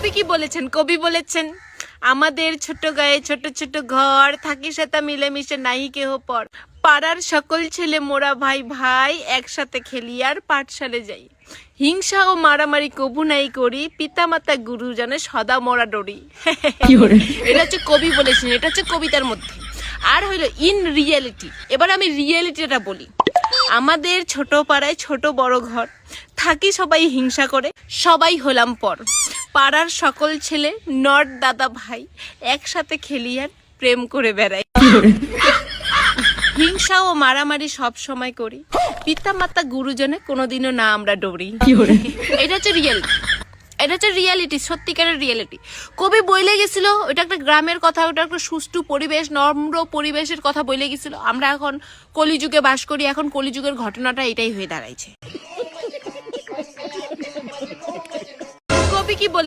কবি কি বলেছেন? কবি বলেছেন আমাদের ছোট গায়ে ছোট ছোট ঘর, থাকি সেটা মিলেমিশে নাই কেহ পর, পাড়ার সকল ছেলে মোরা ভাই ভাই, একসাথে খেলি আর পাঠশালে যাই, হিংসা ও মারামারি কবু নাই করি, পিতামাতা গুরুজনে সদা মোরা ডরি। এটা হচ্ছে কবি বলেছেন, এটা হচ্ছে কবিতার মধ্যে। আর হইলো ইন রিয়েলিটি। এবার আমি রিয়েলিটিটা বলি। আমাদের ছোট পাড়ায় ছোট বড় ঘর, থাকি সবাই হিংসা করে, সবাই হলাম পর, পাড়ার সকল ছেলে নট দাদা ভাই, একসাথে খেলি আর প্রেম করে বেড়াই, হিংসা ও মারামারি সব সময় করি, পিতামাতা গুরুজনে কোনোদিনও না আমরা ডরি। এটা হচ্ছে রিয়েলিটি, এটা হচ্ছে রিয়েলিটি, সত্যিকারের রিয়েলিটি। কবি বইলে গেছিল ওটা একটা গ্রামের কথা, ওটা একটা সুষ্ঠু পরিবেশ, নম্র পরিবেশের কথা বইলে গেছিল। আমরা এখন কলিযুগে বাস করি, এখন কলিযুগের ঘটনাটা এটাই হয়ে দাঁড়াইছে। কবি কি বলে